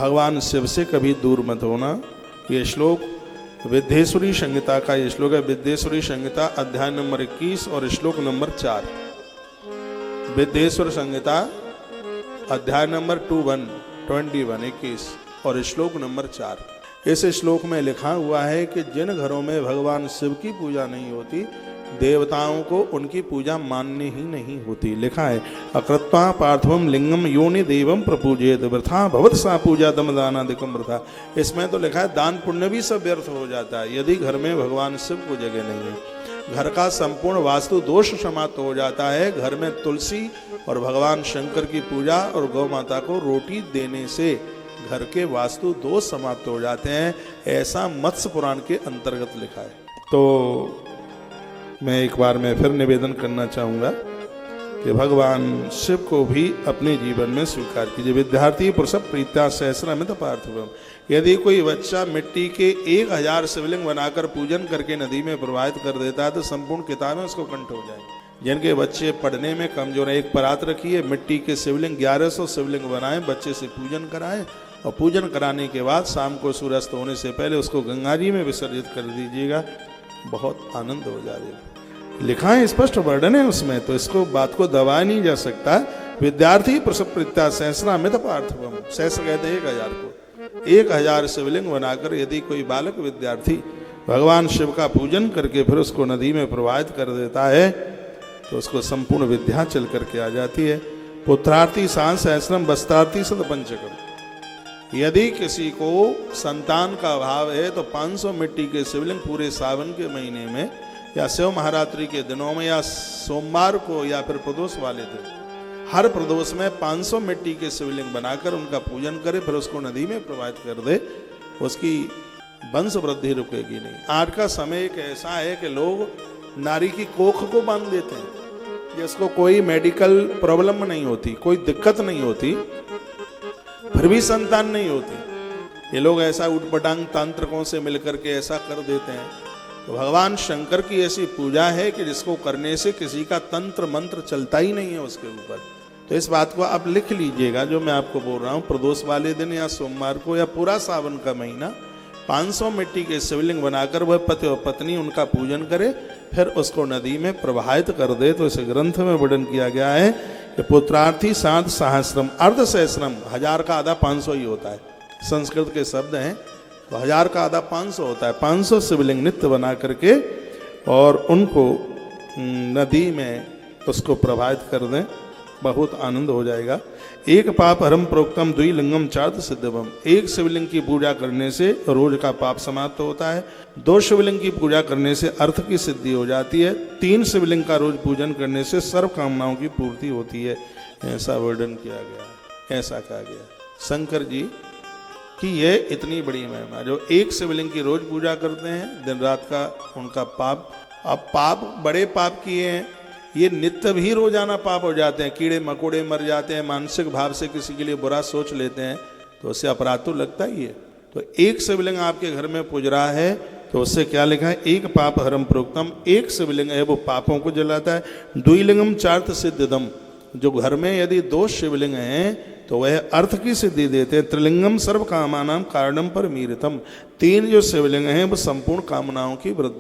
भगवान शिव से कभी दूर मत होना। ये श्लोक विद्येश्वरी संहिता का ये श्लोक है। विद्येश्वरी संहिता अध्याय नंबर 21 और श्लोक नंबर 4। विद्येश्वर संहिता अध्याय नंबर 21 और श्लोक नंबर 4। इस श्लोक में लिखा हुआ है कि जिन घरों में भगवान शिव की पूजा नहीं होती, देवताओं को उनकी पूजा माननी ही नहीं होती। लिखा है अकृत्वा पार्थवम लिंगम योनि देवम प्रपूजेत वृथा भवत सा पूजा दमदानादिकम वृथा। इसमें तो लिखा है दान पुण्य भी सब व्यर्थ हो जाता है यदि घर में भगवान शिव को जगह नहीं है। घर का संपूर्ण वास्तु दोष समाप्त हो जाता है। घर में तुलसी और भगवान शंकर की पूजा और गौ माता को रोटी देने से घर के वास्तु दोष समाप्त हो जाते हैं। ऐसा मत्स्य पुराण के अंतर्गत लिखा है। तो मैं एक बार में फिर निवेदन करना चाहूँगा कि भगवान शिव को भी अपने जीवन में स्वीकार कीजिए। विद्यार्थी पुरुष प्रीत्या सहस्रमित पार्थवम। यदि कोई बच्चा मिट्टी के 1000 शिवलिंग बनाकर पूजन करके नदी में प्रवाहित कर देता है तो संपूर्ण किताबें उसको कंठ हो जाएंगी। जिनके बच्चे पढ़ने में कमजोर है, एक परात रखिए, मिट्टी के शिवलिंग 1100 शिवलिंग बनाएं, बच्चे से पूजन कराएं और पूजन कराने के बाद शाम को सूर्यास्त होने से पहले उसको गंगा जी में विसर्जित कर दीजिएगा। बहुत आनंद हो जाएगा। लिखा है, स्पष्ट वर्णन है उसमें, तो इसको बात को दबाया नहीं जा सकता। विद्यार्थी प्रसप्रीत्या सहस्रामित पार्थवम। सहस्र कहते हैं 1000 को। 1000 शिवलिंग बनाकर यदि कोई बालक विद्यार्थी भगवान शिव का पूजन करके फिर उसको नदी में प्रवाहित कर देता है तो उसको संपूर्ण विद्या चल करके आ जाती है। पुत्रार्थी सांस सहस्रम वस्त्रार्थी सतपंचकम। यदि किसी को संतान का अभाव है तो 500 मिट्टी के शिवलिंग पूरे सावन के महीने में या शिव महारात्रि के दिनों में या सोमवार को या फिर प्रदोष वाले दिन, हर प्रदोष में 500 मिट्टी के शिवलिंग बनाकर उनका पूजन करे, फिर उसको नदी में प्रवाहित कर दे, उसकी वंश वृद्धि रुकेगी नहीं। आज का समय एक ऐसा है कि लोग नारी की कोख को बांध देते हैं, जिसको कोई मेडिकल प्रॉब्लम नहीं होती, कोई दिक्कत नहीं होती, फिर भी संतान नहीं होती। ये लोग ऐसा उटपटांग तांत्रिकों से मिलकर के ऐसा कर देते हैं। तो भगवान शंकर की ऐसी पूजा है कि जिसको करने से किसी का तंत्र मंत्र चलता ही नहीं है उसके ऊपर। तो इस बात को आप लिख लीजिएगा जो मैं आपको बोल रहा हूँ। प्रदोष वाले दिन या सोमवार को या पूरा सावन का महीना 500 मिट्टी के शिवलिंग बनाकर वह पति और पत्नी उनका पूजन करे, फिर उसको नदी में प्रवाहित कर दे। तो इस ग्रंथ में वर्णन किया गया है कि पुत्रार्थी साध सहस्रम अर्ध सहस्रम। 1000 का आधा 500 ही होता है, संस्कृत के शब्द हैं। तो 1000 का आधा 500 होता है। 500 शिवलिंग नित्य बना करके और उनको नदी में उसको प्रवाहित कर दें, बहुत आनंद हो जाएगा। एक पाप हरम प्रोक्तम द्विलिंगम चार्थ सिद्धवम। एक शिवलिंग की पूजा करने से रोज का पाप समाप्त होता है। 2 शिवलिंग की पूजा करने से अर्थ की सिद्धि हो जाती है। 3 शिवलिंग का रोज पूजन करने से सर्व कामनाओं की पूर्ति होती है। ऐसा वर्णन किया गया, ऐसा कहा गया शंकर जी कि ये इतनी बड़ी महिमा। जो एक शिवलिंग की रोज पूजा करते हैं दिन रात का, उनका पाप, अब पाप बड़े पाप किए हैं, ये नित्य भी रोजाना पाप हो जाते हैं। कीड़े मकोड़े मर जाते हैं, मानसिक भाव से किसी के लिए बुरा सोच लेते हैं तो उससे अपराध तो लगता ही है। तो एक शिवलिंग आपके घर में पूज रहा है तो उससे क्या लिखा है, एक पाप हरम प्रोक्तम। एक शिवलिंग है वो पापों को जलाता है। द्विलिंगम चार्थ सिद्धदम। जो घर में यदि 2 शिवलिंग हैं तो वह अर्थ की सिद्धि देते हैं। त्रिलिंगम सर्व कामानाम कारणम पर मीरितम। 3 जो शिवलिंग हैं वो संपूर्ण कामनाओं की वृद्धि